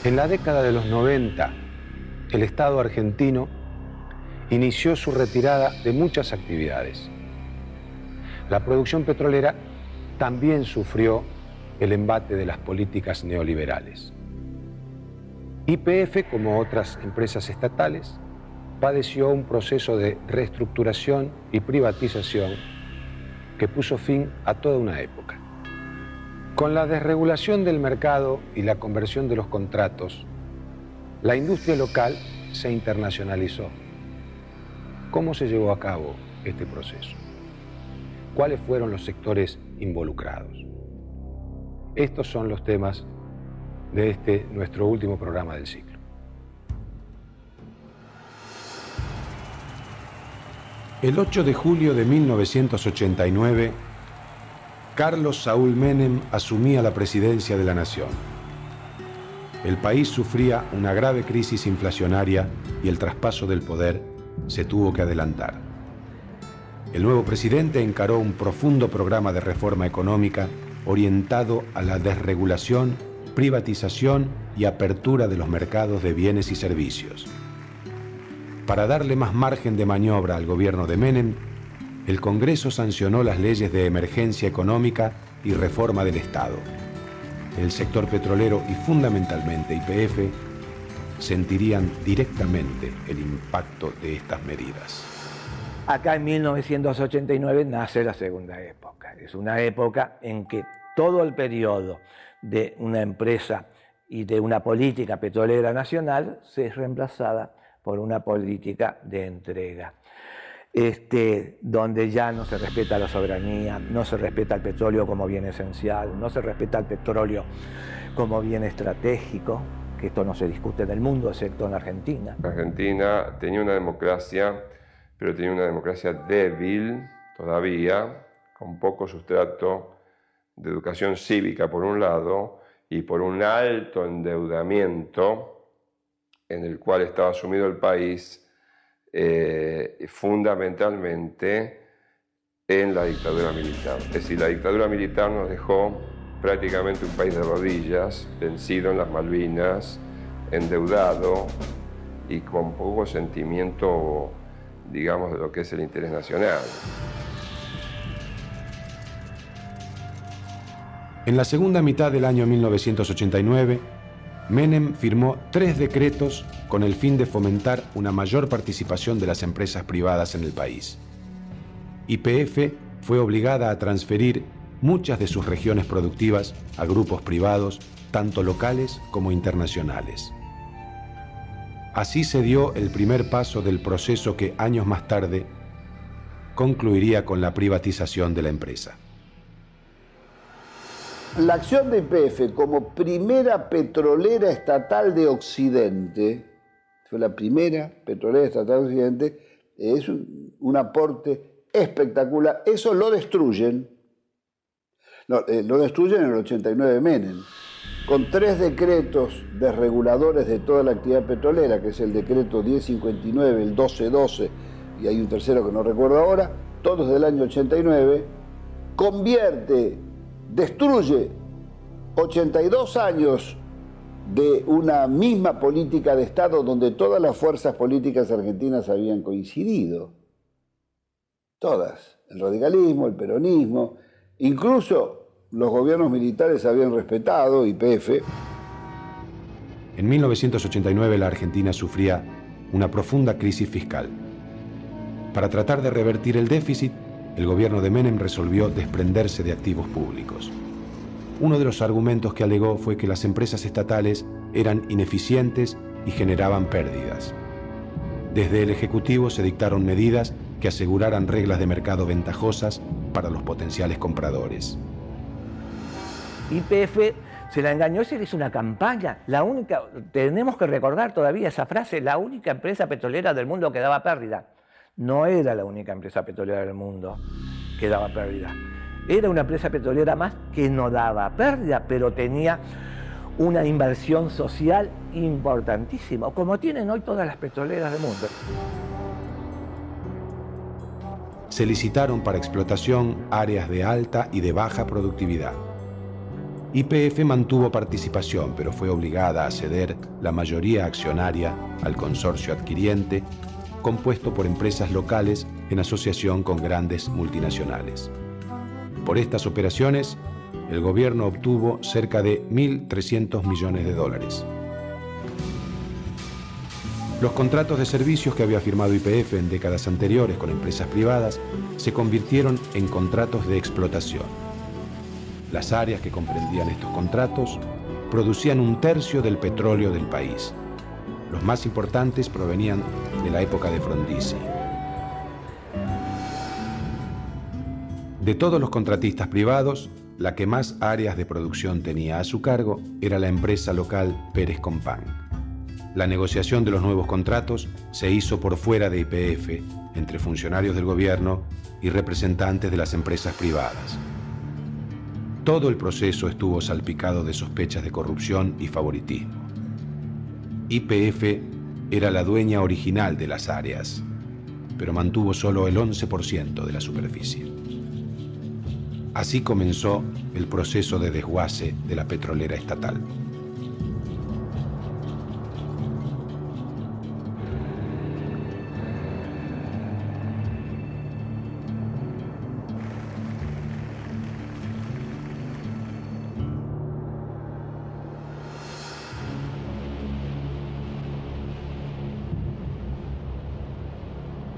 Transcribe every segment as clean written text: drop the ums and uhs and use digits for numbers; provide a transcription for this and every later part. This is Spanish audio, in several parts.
En la década de los 90, el Estado argentino inició su retirada de muchas actividades. La producción petrolera también sufrió el embate de las políticas neoliberales. YPF, como otras empresas estatales, padeció un proceso de reestructuración y privatización que puso fin a toda una época. Con la desregulación del mercado y la conversión de los contratos, la industria local se internacionalizó. ¿Cómo se llevó a cabo este proceso? ¿Cuáles fueron los sectores involucrados? Estos son los temas de nuestro último programa del ciclo. El 8 de julio de 1989, Carlos Saúl Menem asumía la presidencia de la nación. El país sufría una grave crisis inflacionaria y el traspaso del poder se tuvo que adelantar. El nuevo presidente encaró un profundo programa de reforma económica orientado a la desregulación, privatización y apertura de los mercados de bienes y servicios. Para darle más margen de maniobra al gobierno de Menem, el Congreso sancionó las leyes de emergencia económica y reforma del Estado. El sector petrolero y fundamentalmente YPF sentirían directamente el impacto de estas medidas. Acá en 1989 nace la segunda época. Es una época en que todo el periodo de una empresa y de una política petrolera nacional se es reemplazada por una política de entrega, donde ya no se respeta la soberanía, no se respeta el petróleo como bien esencial, no se respeta el petróleo como bien estratégico, que esto no se discute en el mundo, excepto en Argentina. Argentina tenía una democracia, pero tenía una democracia débil todavía, con poco sustrato de educación cívica por un lado, y por un alto endeudamiento en el cual estaba sumido el país, fundamentalmente en la dictadura militar. Es decir, la dictadura militar nos dejó prácticamente un país de rodillas, vencido en las Malvinas, endeudado y con poco sentimiento, digamos, de lo que es el interés nacional. En la segunda mitad del año 1989, Menem firmó 3 decretos con el fin de fomentar una mayor participación de las empresas privadas en el país. YPF fue obligada a transferir muchas de sus regiones productivas a grupos privados, tanto locales como internacionales. Así se dio el primer paso del proceso que años más tarde concluiría con la privatización de la empresa. La acción de YPF como primera petrolera estatal de Occidente, fue la primera petrolera estatal de Occidente, es un aporte espectacular. Eso lo destruyen, lo destruyen en el 89 Menem, con 3 decretos desreguladores de toda la actividad petrolera, que es el decreto 1059, el 1212, y hay un tercero que no recuerdo ahora, todos del año 89, destruye 82 años de una misma política de Estado donde todas las fuerzas políticas argentinas habían coincidido. Todas. El radicalismo, el peronismo, incluso los gobiernos militares habían respetado YPF. En 1989 la Argentina sufría una profunda crisis fiscal. Para tratar de revertir el déficit, el gobierno de Menem resolvió desprenderse de activos públicos. Uno de los argumentos que alegó fue que las empresas estatales eran ineficientes y generaban pérdidas. Desde el Ejecutivo se dictaron medidas que aseguraran reglas de mercado ventajosas para los potenciales compradores. YPF se la engañó, se le hizo una campaña. Tenemos que recordar todavía esa frase, la única empresa petrolera del mundo que daba pérdida. No era la única empresa petrolera del mundo que daba pérdida. Era una empresa petrolera más que no daba pérdida, pero tenía una inversión social importantísima, como tienen hoy todas las petroleras del mundo. Se licitaron para explotación áreas de alta y de baja productividad. YPF mantuvo participación, pero fue obligada a ceder la mayoría accionaria al consorcio adquiriente, compuesto por empresas locales en asociación con grandes multinacionales. Por estas operaciones, el gobierno obtuvo cerca de 1.300 millones de dólares. Los contratos de servicios que había firmado YPF en décadas anteriores con empresas privadas se convirtieron en contratos de explotación. Las áreas que comprendían estos contratos producían 1/3 del petróleo del país. Los más importantes provenían de la época de Frondizi. De todos los contratistas privados, la que más áreas de producción tenía a su cargo era la empresa local Pérez Compán. La negociación de los nuevos contratos se hizo por fuera de YPF, entre funcionarios del gobierno y representantes de las empresas privadas. Todo el proceso estuvo salpicado de sospechas de corrupción y favoritismo. YPF era la dueña original de las áreas, pero mantuvo solo el 11% de la superficie. Así comenzó el proceso de desguace de la petrolera estatal.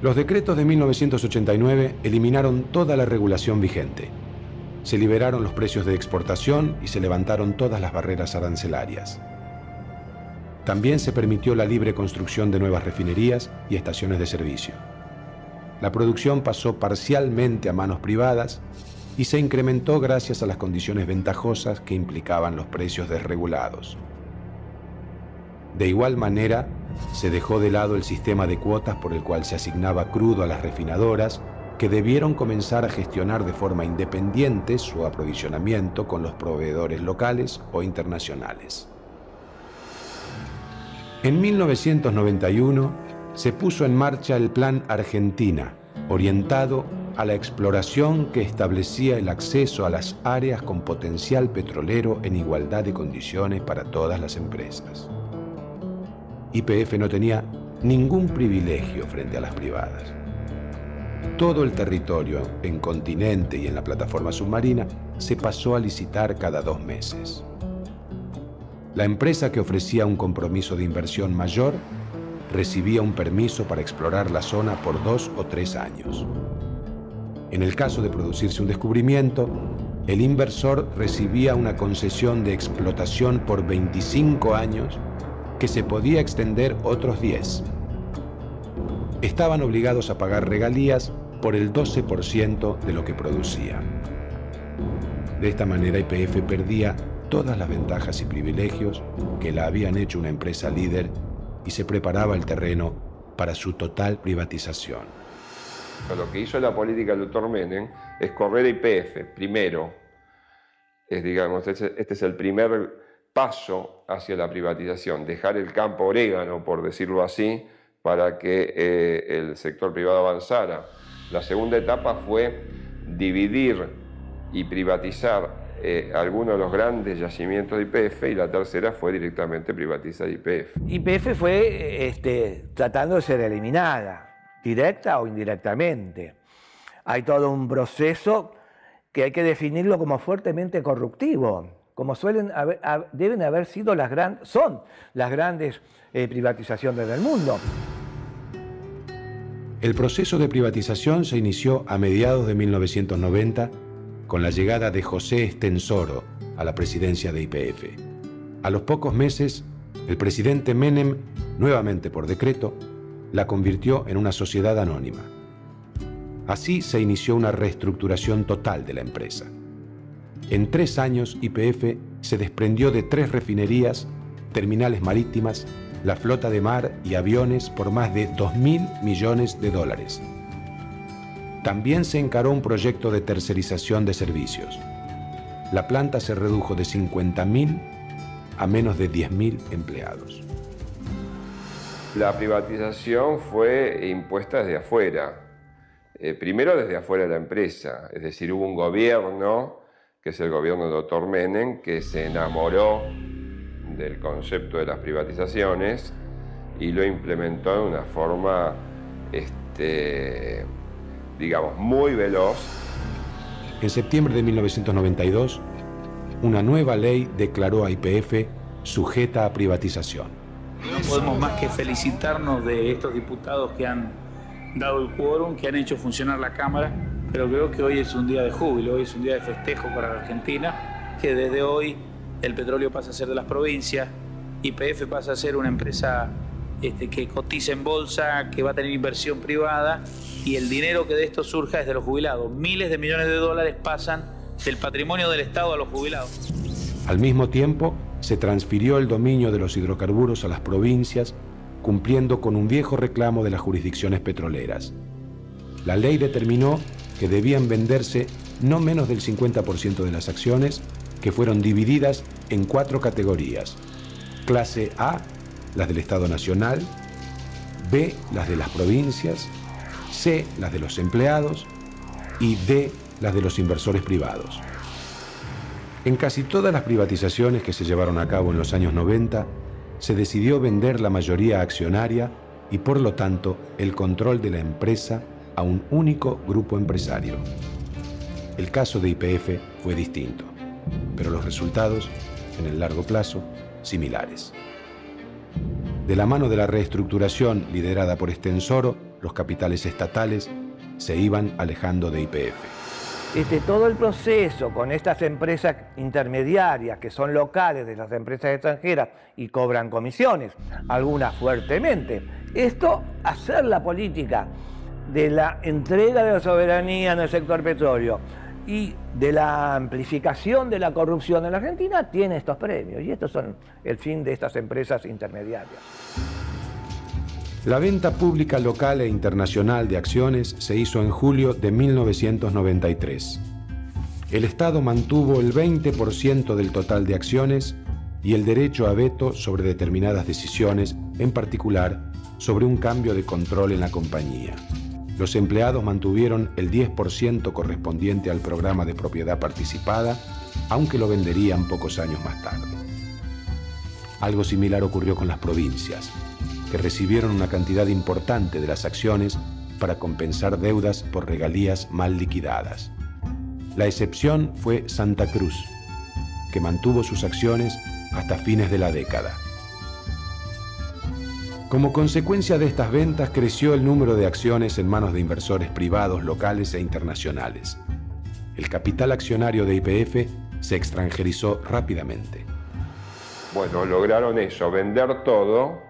Los decretos de 1989 eliminaron toda la regulación vigente. Se liberaron los precios de exportación y se levantaron todas las barreras arancelarias. También se permitió la libre construcción de nuevas refinerías y estaciones de servicio. La producción pasó parcialmente a manos privadas y se incrementó gracias a las condiciones ventajosas que implicaban los precios desregulados. De igual manera, se dejó de lado el sistema de cuotas por el cual se asignaba crudo a las refinadoras, que debieron comenzar a gestionar de forma independiente su aprovisionamiento con los proveedores locales o internacionales. En 1991 se puso en marcha el Plan Argentina, orientado a la exploración que establecía el acceso a las áreas con potencial petrolero en igualdad de condiciones para todas las empresas. YPF no tenía ningún privilegio frente a las privadas. Todo el territorio en continente y en la plataforma submarina se pasó a licitar cada 2 meses. La empresa que ofrecía un compromiso de inversión mayor recibía un permiso para explorar la zona por 2 o 3 años. En el caso de producirse un descubrimiento, el inversor recibía una concesión de explotación por 25 años que se podía extender otros 10. Estaban obligados a pagar regalías por el 12% de lo que producían. De esta manera, YPF perdía todas las ventajas y privilegios que la habían hecho una empresa líder y se preparaba el terreno para su total privatización. Lo que hizo la política del doctor Menem es correr a YPF primero. Este es el primer paso hacia la privatización, dejar el campo orégano, por decirlo así, para que el sector privado avanzara. La segunda etapa fue dividir y privatizar algunos de los grandes yacimientos de YPF, y la tercera fue directamente privatizar YPF. YPF fue tratando de ser eliminada, directa o indirectamente. Hay todo un proceso que hay que definirlo como fuertemente corruptivo, como deben haber sido son las grandes privatizaciones del mundo. El proceso de privatización se inició a mediados de 1990 con la llegada de José Estensoro a la presidencia de YPF. A los pocos meses, el presidente Menem, nuevamente por decreto, la convirtió en una sociedad anónima. Así se inició una reestructuración total de la empresa. En 3 años, YPF se desprendió de 3 refinerías, terminales marítimas, la flota de mar y aviones por más de 2.000 millones de dólares. También se encaró un proyecto de tercerización de servicios. La planta se redujo de 50.000 a menos de 10.000 empleados. La privatización fue impuesta desde afuera. Primero desde afuera de la empresa, es decir, hubo un gobierno que es el gobierno del doctor Menem, que se enamoró del concepto de las privatizaciones y lo implementó de una forma, digamos, muy veloz. En septiembre de 1992, una nueva ley declaró a YPF sujeta a privatización. No podemos más que felicitarnos de estos diputados que han dado el quórum, que han hecho funcionar la Cámara, pero creo que hoy es un día de júbilo, hoy es un día de festejo para la Argentina, que desde hoy el petróleo pasa a ser de las provincias, YPF pasa a ser una empresa que cotiza en bolsa, que va a tener inversión privada, y el dinero que de esto surja es de los jubilados. Miles de millones de dólares pasan del patrimonio del Estado a los jubilados. Al mismo tiempo, se transfirió el dominio de los hidrocarburos a las provincias, cumpliendo con un viejo reclamo de las jurisdicciones petroleras. La ley determinó que debían venderse no menos del 50% de las acciones, que fueron divididas en 4 categorías. Clase A, las del Estado Nacional; B, las de las provincias; C, las de los empleados; y D, las de los inversores privados. En casi todas las privatizaciones que se llevaron a cabo en los años 90, se decidió vender la mayoría accionaria y, por lo tanto, el control de la empresa a un único grupo empresario. El caso de YPF fue distinto, pero los resultados, en el largo plazo, similares. De la mano de la reestructuración liderada por Estensoro, los capitales estatales se iban alejando de YPF. Todo el proceso con estas empresas intermediarias que son locales de las empresas extranjeras y cobran comisiones, algunas fuertemente. Hacer la política de la entrega de la soberanía en el sector petróleo y de la amplificación de la corrupción en la Argentina tiene estos premios, y estos son el fin de estas empresas intermediarias. La venta pública local e internacional de acciones se hizo en julio de 1993. El Estado mantuvo el 20% del total de acciones y el derecho a veto sobre determinadas decisiones, en particular sobre un cambio de control en la compañía. Los empleados mantuvieron el 10% correspondiente al programa de propiedad participada, aunque lo venderían pocos años más tarde. Algo similar ocurrió con las provincias, que recibieron una cantidad importante de las acciones para compensar deudas por regalías mal liquidadas. La excepción fue Santa Cruz, que mantuvo sus acciones hasta fines de la década. Como consecuencia de estas ventas, creció el número de acciones en manos de inversores privados locales e internacionales. El capital accionario de YPF se extranjerizó rápidamente. Bueno, lograron eso, vender todo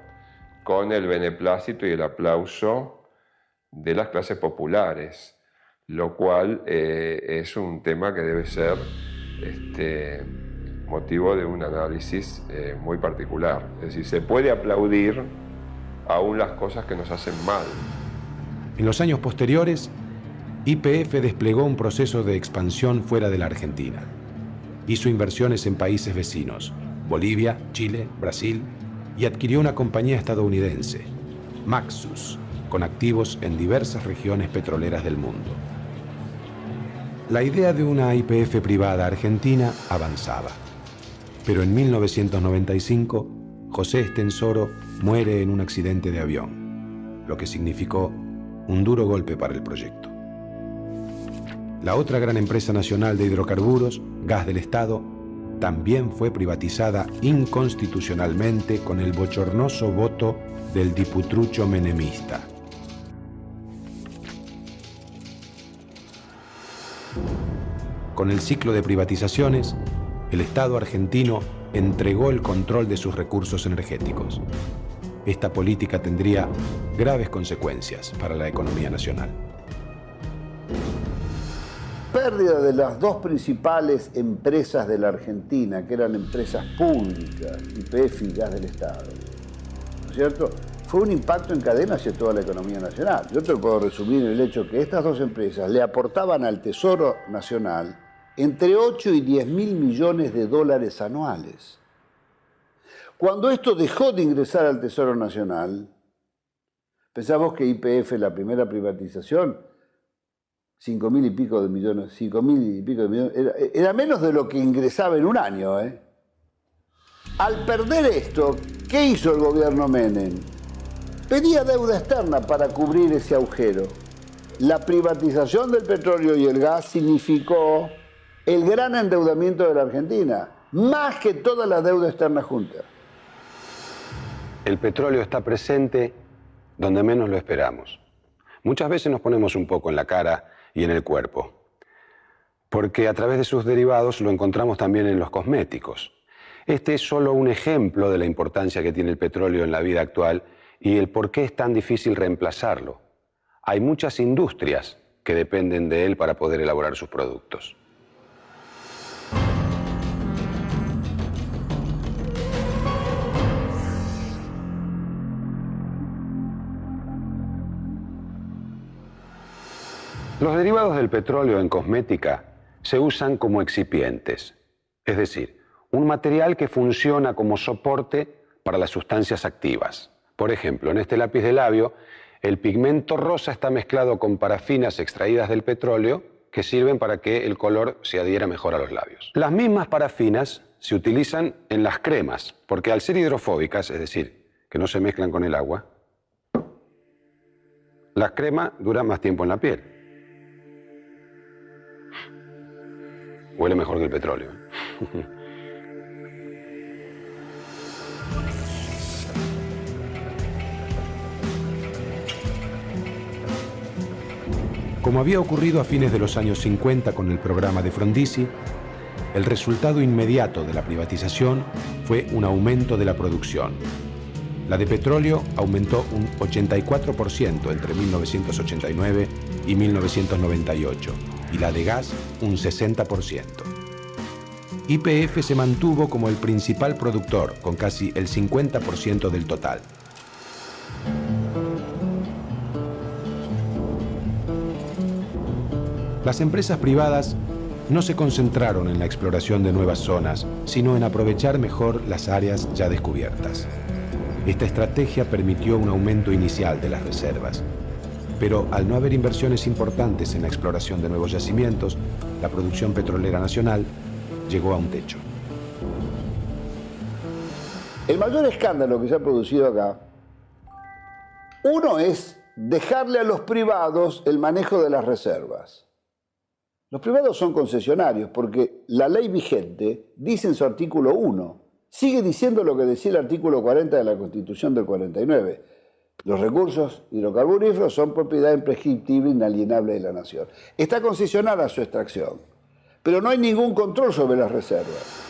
con el beneplácito y el aplauso de las clases populares, lo cual es un tema que debe ser motivo de un análisis muy particular. Es decir, se puede aplaudir aún las cosas que nos hacen mal. En los años posteriores, YPF desplegó un proceso de expansión fuera de la Argentina. Hizo inversiones en países vecinos, Bolivia, Chile, Brasil, y adquirió una compañía estadounidense, Maxus, con activos en diversas regiones petroleras del mundo. La idea de una YPF privada argentina avanzaba, pero en 1995 José Estensoro muere en un accidente de avión, lo que significó un duro golpe para el proyecto. La otra gran empresa nacional de hidrocarburos, Gas del Estado, también fue privatizada inconstitucionalmente con el bochornoso voto del diputrucho menemista. Con el ciclo de privatizaciones, el Estado argentino entregó el control de sus recursos energéticos. Esta política tendría graves consecuencias para la economía nacional. Pérdida de las 2 principales empresas de la Argentina, que eran empresas públicas, YPF y Gas del Estado, ¿no es cierto? Fue un impacto en cadena hacia toda la economía nacional. Yo te lo puedo resumir en el hecho que estas 2 empresas le aportaban al Tesoro Nacional entre 8 y 10 mil millones de dólares anuales. Cuando esto dejó de ingresar al Tesoro Nacional, pensamos que YPF, la primera privatización, 5.000 y pico de millones, 5.000 y pico de millones, era menos de lo que ingresaba en un año. Al perder esto, ¿qué hizo el gobierno Menem? Pedía deuda externa para cubrir ese agujero. La privatización del petróleo y el gas significó el gran endeudamiento de la Argentina, más que toda la deuda externa junta. El petróleo está presente donde menos lo esperamos. Muchas veces nos ponemos un poco en la cara y en el cuerpo, porque a través de sus derivados lo encontramos también en los cosméticos. Este es solo un ejemplo de la importancia que tiene el petróleo en la vida actual y el por qué es tan difícil reemplazarlo. Hay muchas industrias que dependen de él para poder elaborar sus productos. Los derivados del petróleo en cosmética se usan como excipientes, es decir, un material que funciona como soporte para las sustancias activas. Por ejemplo, en este lápiz de labio, el pigmento rosa está mezclado con parafinas extraídas del petróleo que sirven para que el color se adhiera mejor a los labios. Las mismas parafinas se utilizan en las cremas, porque al ser hidrofóbicas, es decir, que no se mezclan con el agua, la crema dura más tiempo en la piel. Huele mejor que el petróleo. Como había ocurrido a fines de los años 50 con el programa de Frondizi, el resultado inmediato de la privatización fue un aumento de la producción. La de petróleo aumentó un 84% entre 1989 y 1998 y la de gas un 60%. YPF se mantuvo como el principal productor con casi el 50% del total. Las empresas privadas no se concentraron en la exploración de nuevas zonas, sino en aprovechar mejor las áreas ya descubiertas. Esta estrategia permitió un aumento inicial de las reservas, pero al no haber inversiones importantes en la exploración de nuevos yacimientos, la producción petrolera nacional llegó a un techo. El mayor escándalo que se ha producido acá, uno es dejarle a los privados el manejo de las reservas. Los privados son concesionarios porque la ley vigente dice en su artículo 1, sigue diciendo lo que decía el artículo 40 de la Constitución del 49. Los recursos hidrocarburíferos son propiedad imprescriptible e inalienable de la nación. Está concesionada su extracción, pero no hay ningún control sobre las reservas.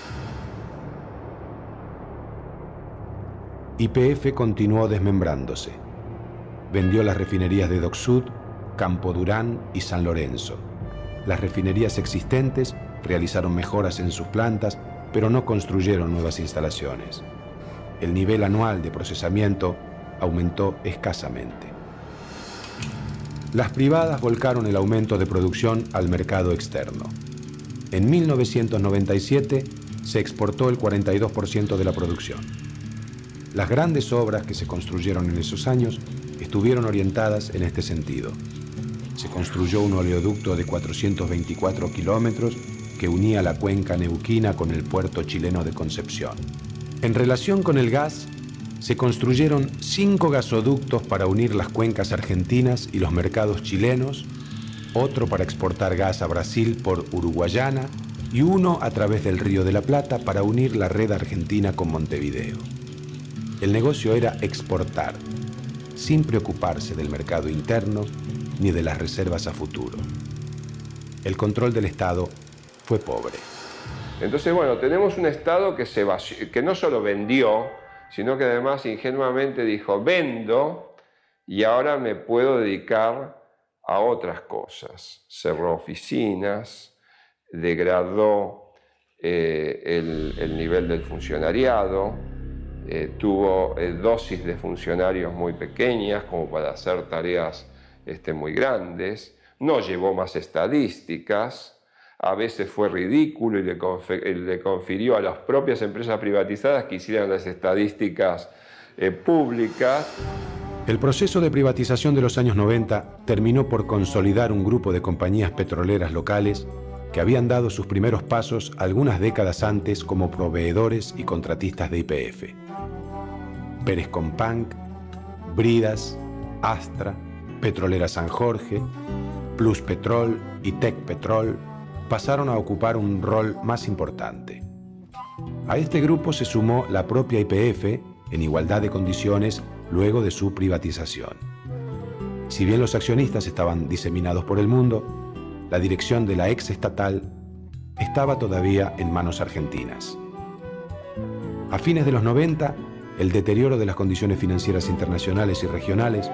YPF continuó desmembrándose. Vendió las refinerías de Dock Sud, Campo Durán y San Lorenzo. Las refinerías existentes realizaron mejoras en sus plantas, pero no construyeron nuevas instalaciones. El nivel anual de procesamiento aumentó escasamente. Las privadas volcaron el aumento de producción al mercado externo. En 1997 se exportó el 42% de la producción. Las grandes obras que se construyeron en esos años estuvieron orientadas en este sentido. Se construyó un oleoducto de 424 kilómetros que unía la cuenca neuquina con el puerto chileno de Concepción. En relación con el gas, se construyeron 5 gasoductos para unir las cuencas argentinas y los mercados chilenos, otro para exportar gas a Brasil por Uruguayana y uno a través del Río de la Plata para unir la red argentina con Montevideo. El negocio era exportar, sin preocuparse del mercado interno ni de las reservas a futuro. El control del Estado fue pobre. Entonces, bueno, tenemos un Estado que no solo vendió, sino que además ingenuamente dijo, vendo y ahora me puedo dedicar a otras cosas. Cerró oficinas, degradó el nivel del funcionariado, tuvo dosis de funcionarios muy pequeñas como para hacer tareas muy grandes, no llevó más estadísticas, a veces fue ridículo y le confirió a las propias empresas privatizadas que hicieran las estadísticas públicas. El proceso de privatización de los años 90 terminó por consolidar un grupo de compañías petroleras locales que habían dado sus primeros pasos algunas décadas antes como proveedores y contratistas de YPF. Pérez Companc, Bridas, Astra, Petrolera San Jorge, Plus Petrol y Tec Petrol pasaron a ocupar un rol más importante. A este grupo se sumó la propia YPF en igualdad de condiciones luego de su privatización. Si bien los accionistas estaban diseminados por el mundo, la dirección de la ex estatal estaba todavía en manos argentinas. A fines de los 90, el deterioro de las condiciones financieras internacionales y regionales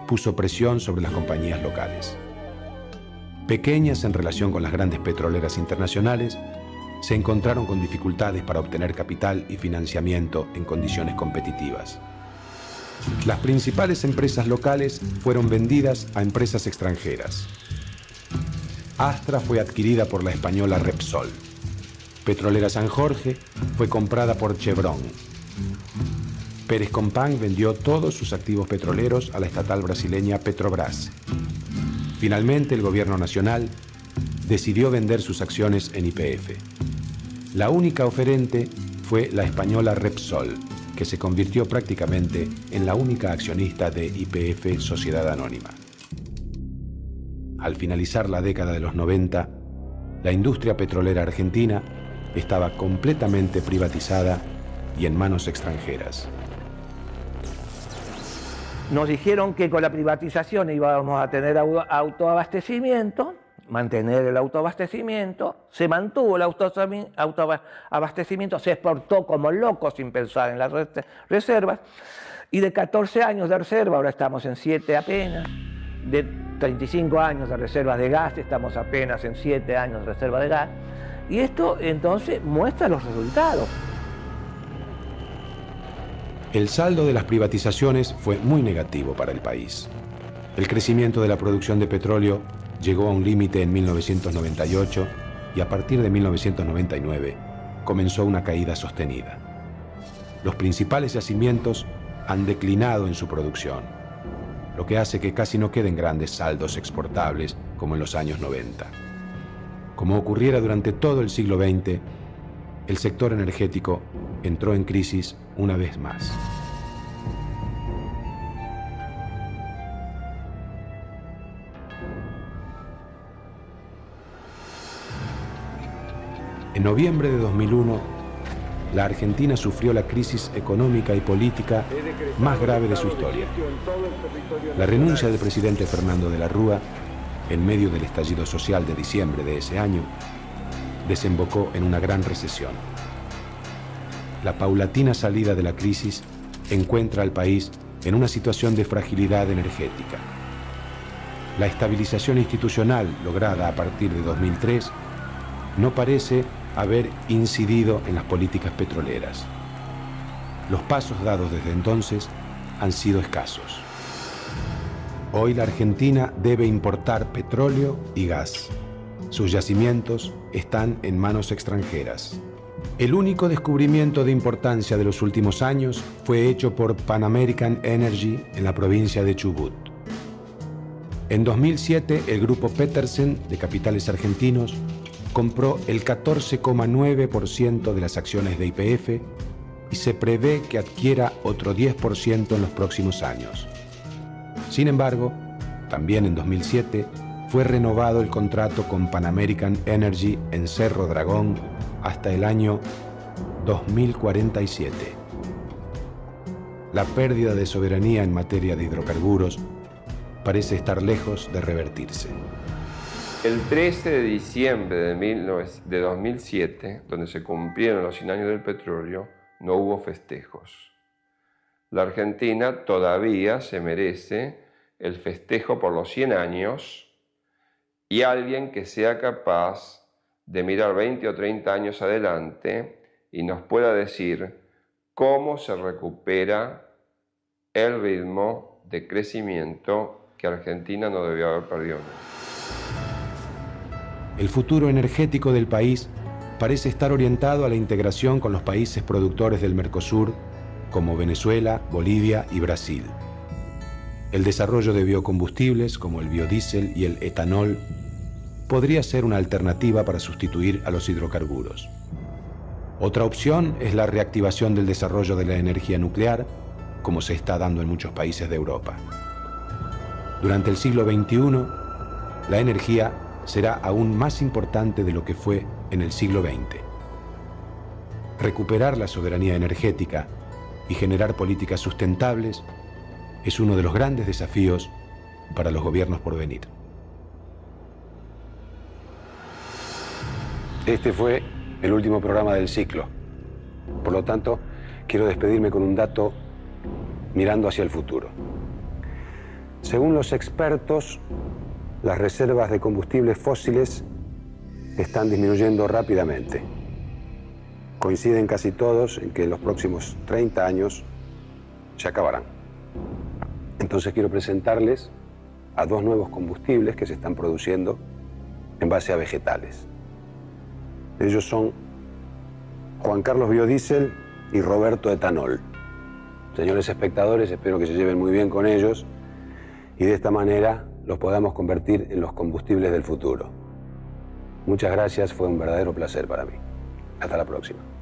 puso presión sobre las compañías locales. Pequeñas en relación con las grandes petroleras internacionales, se encontraron con dificultades para obtener capital y financiamiento en condiciones competitivas. Las principales empresas locales fueron vendidas a empresas extranjeras. Astra fue adquirida por la española Repsol. Petrolera San Jorge fue comprada por Chevron. Pérez Companc vendió todos sus activos petroleros a la estatal brasileña Petrobras. Finalmente, el gobierno nacional decidió vender sus acciones en YPF. La única oferente fue la española Repsol, que se convirtió prácticamente en la única accionista de YPF Sociedad Anónima. Al finalizar la década de los 90, la industria petrolera argentina estaba completamente privatizada y en manos extranjeras. Nos dijeron que con la privatización íbamos a tener autoabastecimiento, mantener el autoabastecimiento, se mantuvo el autoabastecimiento, se exportó como loco sin pensar en las reservas, y de 14 años de reserva, ahora estamos en 7 apenas, de 35 años de reservas de gas, estamos apenas en 7 años de reserva de gas, y esto entonces muestra los resultados. El saldo de las privatizaciones fue muy negativo para el país. El crecimiento de la producción de petróleo llegó a un límite en 1998 y a partir de 1999 comenzó una caída sostenida. Los principales yacimientos han declinado en su producción, lo que hace que casi no queden grandes saldos exportables como en los años 90. Como ocurriera durante todo el siglo XX, el sector energético entró en crisis una vez más. En noviembre de 2001, la Argentina sufrió la crisis económica y política más grave de su historia. La renuncia del presidente Fernando de la Rúa, en medio del estallido social de diciembre de ese año, desembocó en una gran recesión. La paulatina salida de la crisis encuentra al país en una situación de fragilidad energética. La estabilización institucional lograda a partir de 2003 no parece haber incidido en las políticas petroleras. Los pasos dados desde entonces han sido escasos. Hoy la Argentina debe importar petróleo y gas. Sus yacimientos están en manos extranjeras. El único descubrimiento de importancia de los últimos años fue hecho por Pan American Energy en la provincia de Chubut. En 2007, el grupo Petersen, de capitales argentinos, compró el 14,9% de las acciones de YPF y se prevé que adquiera otro 10% en los próximos años. Sin embargo, también en 2007, fue renovado el contrato con Pan American Energy en Cerro Dragón hasta el año 2047. La pérdida de soberanía en materia de hidrocarburos parece estar lejos de revertirse. El 13 de diciembre de 2007, donde se cumplieron los 100 años del petróleo, no hubo festejos. La Argentina todavía se merece el festejo por los 100 años y alguien que sea capaz de mirar 20 o 30 años adelante y nos pueda decir cómo se recupera el ritmo de crecimiento que Argentina no debió haber perdido nunca. El futuro energético del país parece estar orientado a la integración con los países productores del Mercosur, como Venezuela, Bolivia y Brasil. El desarrollo de biocombustibles como el biodiesel y el etanol podría ser una alternativa para sustituir a los hidrocarburos. Otra opción es la reactivación del desarrollo de la energía nuclear, como se está dando en muchos países de Europa. Durante el siglo XXI, la energía será aún más importante de lo que fue en el siglo XX. Recuperar la soberanía energética y generar políticas sustentables es uno de los grandes desafíos para los gobiernos por venir. Este fue el último programa del ciclo. Por lo tanto, quiero despedirme con un dato mirando hacia el futuro. Según los expertos, las reservas de combustibles fósiles están disminuyendo rápidamente. Coinciden casi todos en que en los próximos 30 años se acabarán. Entonces quiero presentarles a dos nuevos combustibles que se están produciendo en base a vegetales. Ellos son Juan Carlos Biodiesel y Roberto Etanol. Señores espectadores, espero que se lleven muy bien con ellos y de esta manera los podamos convertir en los combustibles del futuro. Muchas gracias, fue un verdadero placer para mí. Hasta la próxima.